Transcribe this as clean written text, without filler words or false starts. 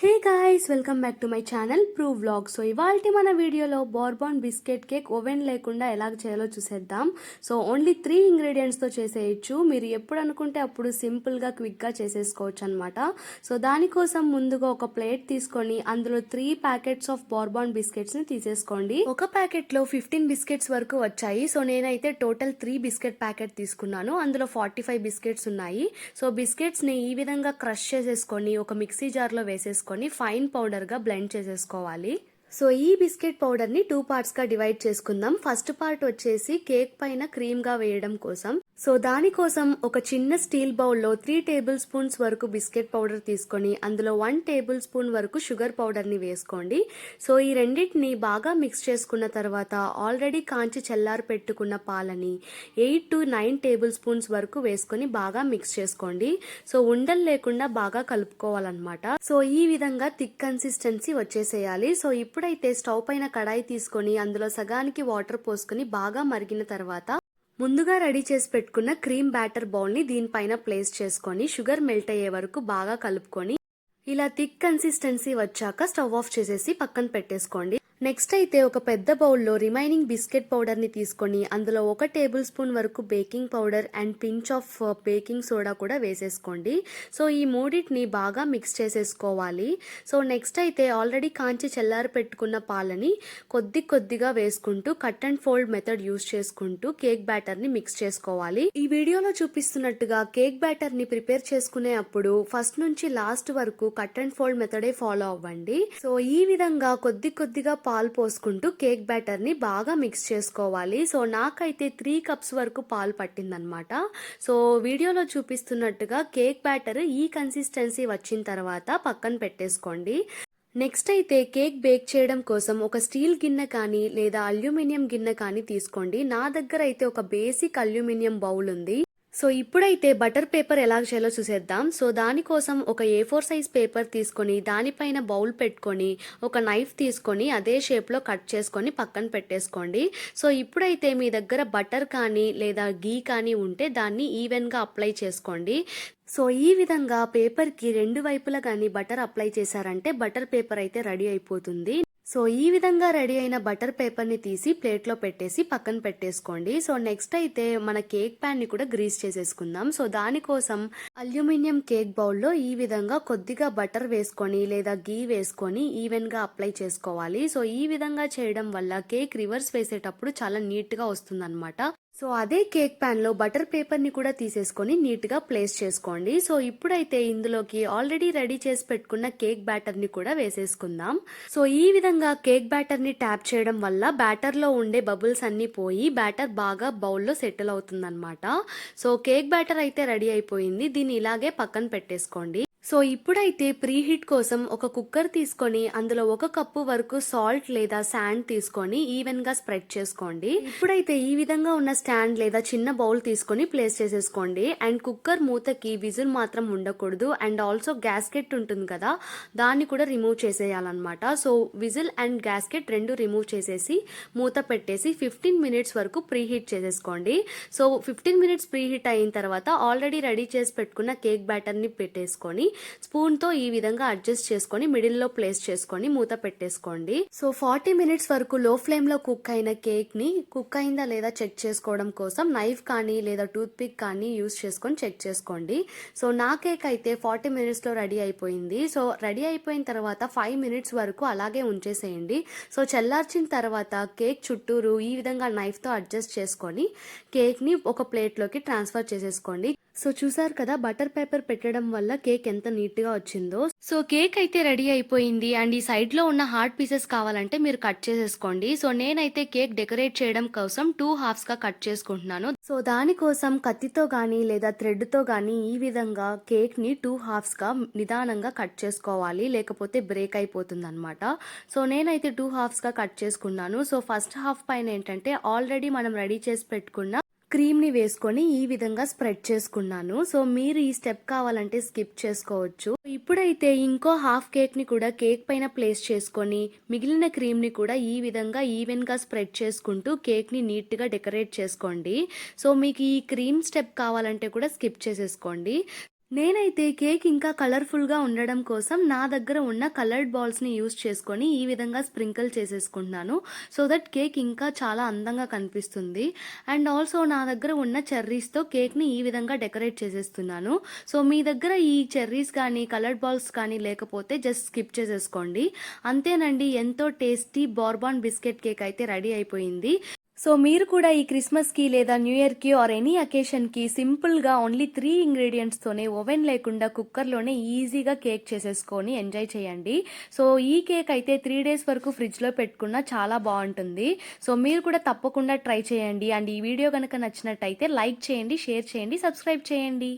Hey guys, welcome back to my channel prove vlog. So ఇవాల్టి మన వీడియోలో bourbon biscuit cake oven లేకుండా ఎలా చేయాలో చూసేద్దాం. సో ఓన్లీ 3 ఇంగ్రీడియంట్స్తో చేసేయచ్చు. మీరు ఎప్పుడు అనుకుంటే అప్పుడు సింపుల్గా క్విక్గా చేసేసుకోవచ్చు అనమాట. సో దానికోసం ముందుగా ఒక ప్లేట్ తీసుకొని అందులో 3 ప్యాకెట్స్ ఆఫ్ బోర్బాన్ బిస్కెట్స్ని తీసేసుకోండి. ఒక ప్యాకెట్లో 15 బిస్కెట్స్ వరకు వచ్చాయి. సో నేనైతే టోటల్ 3 బిస్కెట్ ప్యాకెట్ తీసుకున్నాను. అందులో 45 బిస్కెట్స్ ఉన్నాయి. సో బిస్కెట్స్ని ఈ విధంగా క్రష్ చేసేసుకొని ఒక మిక్సీ జార్లో వేసేసుకొని ఫైన్ పౌడర్ గా బ్లెండ్ చేసేసుకోవాలి. సో ఈ బిస్కెట్ పౌడర్ ని 2 పార్ట్స్ గా డివైడ్ చేసుకుందాం. ఫస్ట్ పార్ట్ వచ్చేసి కేక్ పైన క్రీమ్ గా వేయడం కోసం. సో దానికోసం ఒక చిన్న స్టీల్ బౌల్లో 3 టేబుల్ స్పూన్స్ వరకు బిస్కెట్ పౌడర్ తీసుకొని అందులో 1 టేబుల్ స్పూన్ వరకు షుగర్ పౌడర్ ని వేసుకోండి. సో ఈ రెండింటిని బాగా మిక్స్ చేసుకున్న తర్వాత ఆల్రెడీ కాంచి చల్లారి పెట్టుకున్న పాలని 8 to 9 టేబుల్ స్పూన్స్ వరకు వేసుకొని బాగా మిక్స్ చేసుకోండి. సో ఉండలు లేకుండా బాగా కలుపుకోవాలన్నమాట. సో ఈ విధంగా థిక్ కన్సిస్టెన్సీ వచ్చేసేయాలి. సో ఇప్పుడైతే స్టవ్ పైన కడాయి తీసుకొని అందులో సగానికి వాటర్ పోసుకొని బాగా మరిగిన తర్వాత ముందుగా రెడీ చేసి పెట్టుకున్న క్రీమ్ బ్యాటర్ బౌల్ ని దీనిపైన ప్లేస్ చేసుకొని షుగర్ మెల్ట్ అయ్యే వరకు బాగా కలుపుకొని ఇలా థిక్ కన్సిస్టెన్సీ వచ్చాక స్టవ్ ఆఫ్ చేసేసి పక్కన పెట్టేసుకోండి. నెక్స్ట్ అయితే ఒక పెద్ద బౌల్లో రిమైనింగ్ బిస్కెట్ పౌడర్ ని తీసుకొని అందులో 1 టేబుల్ స్పూన్ వరకు baking powder and pinch of baking soda కూడా వేసేసుకోండి. సో ఈ మూడింటిని బాగా మిక్స్ చేసేసుకోవాలి. సో నెక్స్ట్ అయితే ఆల్రెడీ కాంచి చల్లారి పెట్టుకున్న పాలని కొద్దిగా వేసుకుంటూ cut and fold method use చేసుకుంటూ కేక్ బ్యాటర్ ని మిక్స్ చేసుకోవాలి. ఈ వీడియోలో చూపిస్తున్నట్టుగా కేక్ బ్యాటర్ ని ప్రిపేర్ చేసుకునే అప్పుడు ఫస్ట్ నుంచి లాస్ట్ వరకు కట్ అండ్ ఫోల్డ్ మెథడే ఫాలో అవ్వండి. సో ఈ విధంగా కొద్దిగా పాలు పోసుకుంటూ కేక్ బ్యాటర్ ని బాగా మిక్స్ చేసుకోవాలి. సో నాకైతే 3 కప్స్ వరకు పాలు పట్టిందనమాట. సో వీడియోలో చూపిస్తున్నట్టుగా కేక్ బ్యాటర్ ఈ కన్సిస్టెన్సీ వచ్చిన తర్వాత పక్కన పెట్టేసుకోండి. నెక్స్ట్ అయితే కేక్ బేక్ చేయడం కోసం ఒక స్టీల్ గిన్నె కానీ లేదా అల్యూమినియం గిన్నె కానీ తీసుకోండి. నా దగ్గర అయితే ఒక బేసిక్ అల్యూమినియం బౌల్ ఉంది. సో ఇప్పుడైతే బటర్ పేపర్ ఎలా చేయాలో చూసేద్దాం. సో దానికోసం ఒక A4 సైజ్ పేపర్ తీసుకొని దానిపైన బౌల్ పెట్టుకొని ఒక నైఫ్ తీసుకొని అదే షేప్లో కట్ చేసుకొని పక్కన పెట్టేసుకోండి. సో ఇప్పుడైతే మీ దగ్గర బటర్ కానీ లేదా గీ కానీ ఉంటే దాన్ని ఈవెన్గా అప్లై చేసుకోండి. సో ఈ విధంగా పేపర్కి 2 వైపులా కానీ బటర్ అప్లై చేశారంటే బటర్ పేపర్ అయితే రెడీ అయిపోతుంది. సో ఈ విధంగా రెడీ అయిన బటర్ పేపర్ ని తీసి ప్లేట్లో పెట్టేసి పక్కన పెట్టేసుకోండి. సో నెక్స్ట్ అయితే మన కేక్ ప్యాన్ ని కూడా గ్రీస్ చేసేసుకుందాం. సో దానికోసం అల్యూమినియం కేక్ బౌల్లో ఈ విధంగా కొద్దిగా బటర్ వేసుకొని లేదా గీ వేసుకొని ఈవెన్ గా అప్లై చేసుకోవాలి. సో ఈ విధంగా చేయడం వల్ల కేక్ రివర్స్ వేసేటప్పుడు చాలా నీట్ గా వస్తుందన్నమాట. సో అదే కేక్ ప్యాన్ లో బటర్ పేపర్ ని కూడా తీసేసుకొని నీట్ గా ప్లేస్ చేసుకోండి. సో ఇప్పుడైతే ఇందులోకి ఆల్రెడీ రెడీ చేసి పెట్టుకున్న కేక్ బ్యాటర్ ని కూడా వేసేసుకుందాం. సో ఈ విధంగా కేక్ బ్యాటర్ ని ట్యాప్ చేయడం వల్ల బ్యాటర్ లో ఉండే బబుల్స్ అన్ని పోయి బ్యాటర్ బాగా బౌల్లో సెటిల్ అవుతుందన్నమాట. సో కేక్ బ్యాటర్ అయితే రెడీ అయిపోయింది. దీన్ని ఇలాగే పక్కన పెట్టేసుకోండి. సో ఇప్పుడైతే ప్రీ హీట్ కోసం ఒక కుక్కర్ తీసుకొని అందులో 1 కప్పు వరకు సాల్ట్ లేదా శాండ్ తీసుకొని ఈవెన్ గా స్ప్రెడ్ చేసుకోండి. ఇప్పుడైతే ఈ విధంగా ఉన్న స్టాండ్ లేదా చిన్న బౌల్ తీసుకొని ప్లేస్ చేసేసుకోండి. అండ్ కుక్కర్ మూతకి విజిల్ మాత్రం ఉండకూడదు. అండ్ ఆల్సో గ్యాస్కెట్ ఉంటుంది కదా, దాన్ని కూడా రిమూవ్ చేసేయాలన్నమాట. So whistle and gasket 2 remove చేసేసి మూత పెట్టేసి 15 మినిట్స్ వరకు ప్రీ హీట్ చేసేసుకోండి. సో 15 మినిట్స్ ప్రీ హీట్ అయిన తర్వాత ఆల్రెడీ రెడీ చేసి పెట్టుకున్న కేక్ బ్యాటర్ ని పెట్టేసుకొని స్పూన్ తో ఈ విధంగా అడ్జస్ట్ చేసుకొని మిడిల్ లో ప్లేస్ చేసుకొని మూత పెట్టేసుకోండి. సో 40 మినిట్స్ వరకు లో ఫ్లేమ్ లో కుక్ అయిన కేక్ ని కుక్ అయిందా లేదా చెక్ చేసుకోవడం కోసం నైఫ్ కానీ లేదా టూత్ పిక్ కానీ యూస్ చేసుకొని చెక్ చేసుకోండి. సో నా కేక్ అయితే 40 మినిట్స్ లో రెడీ అయిపోయింది. సో రెడీ అయిపోయిన తర్వాత 5 మినిట్స్ వరకు అలాగే ఉంచేసేయండి. సో చల్లార్చిన తర్వాత కేక్ చుట్టూరు ఈ విధంగా నైఫ్ తో అడ్జస్ట్ చేసుకొని కేక్ ని ఒక ప్లేట్ లోకి ట్రాన్స్ఫర్ చేసేసుకోండి. సో చూసారు కదా బటర్ పేపర్ పెట్టడం వల్ల కేక్ ఎంత నీట్ గా వచ్చిందో. సో కేక్ అయితే రెడీ అయిపోయింది. అండ్ ఈ సైడ్ లో ఉన్న హార్డ్ పీసెస్ కావాలంటే మీరు కట్ చేసేసుకోండి. సో నేనైతే కేక్ డెకరేట్ చేయడం కోసం 2 హాఫ్స్ గా కట్ చేసుకుంటున్నాను. సో దానికోసం కత్తితో గానీ లేదా థ్రెడ్ తో గానీ ఈ విధంగా కేక్ ని 2 హాఫ్స్ గా నిదానంగా కట్ చేసుకోవాలి, లేకపోతే బ్రేక్ అయిపోతుంది అనమాట. సో నేనైతే 2 హాఫ్స్ గా కట్ చేసుకున్నాను. సో ఫస్ట్ హాఫ్ పైన ఏంటంటే ఆల్రెడీ మనం రెడీ చేసి పెట్టుకున్న క్రీమ్ ని వేసుకొని ఈ విధంగా స్ప్రెడ్ చేసుకున్నాను. సో మీరు ఈ స్టెప్ కావాలంటే స్కిప్ చేసుకోవచ్చు. ఇప్పుడైతే ఇంకో హాఫ్ కేక్ ని కూడా కేక్ పైన ప్లేస్ చేసుకొని మిగిలిన క్రీమ్ ని కూడా ఈ విధంగా ఈవెన్ గా స్ప్రెడ్ చేసుకుంటూ కేక్ ని నీట్ గా డెకరేట్ చేసుకోండి. సో మీకు ఈ క్రీమ్ స్టెప్ కావాలంటే కూడా స్కిప్ చేసేసుకోండి. నేనైతే కేక్ ఇంకా కలర్‌ఫుల్‌గా ఉండడం కోసం నా దగ్గర ఉన్న కలర్డ్ బాల్స్‌ని యూజ్ చేసుకొని ఈ విధంగా స్ప్రింకిల్ చేసేసుకుంటున్నాను. సో దట్ కేక్ ఇంకా చాలా అందంగా కనిపిస్తుంది. అండ్ ఆల్సో నా దగ్గర ఉన్న చెర్రీస్‌తో కేక్‌ని ఈ విధంగా డెకరేట్ చేసేస్తున్నాను. సో మీ దగ్గర ఈ చెర్రీస్ కానీ, కలర్డ్ బాల్స్ కానీ లేకపోతే జస్ట్ స్కిప్ చేసేసుకోండి. అంతేనండి, ఎంతో టేస్టీ బోర్బాన్ బిస్కెట్ కేక్ అయితే రెడీ అయిపోయింది. సో మీరు కూడా ఈ క్రిస్మస్‌కి లేదా న్యూ ఇయర్‌కి ఆర్ ఎనీ అకేషన్‌కి సింపుల్‌గా ఓన్లీ 3 ఇంగ్రీడియెంట్స్‌తోనే ఓవెన్ లేకుండా కుక్కర్‌లోనే ఈజీగా కేక్ చేసేసుకొని ఎంజాయ్ చేయండి. సో ఈ కేక్ అయితే 3 డేస్ వరకు ఫ్రిడ్జ్‌లో పెట్టుకున్నా చాలా బావుంటుంది. సో మీరు కూడా తప్పకుండా ట్రై చేయండి. అండ్ ఈ వీడియో గనుక నచ్చినట్టయితే లైక్ చేయండి, షేర్ చేయండి, సబ్స్క్రైబ్ చేయండి.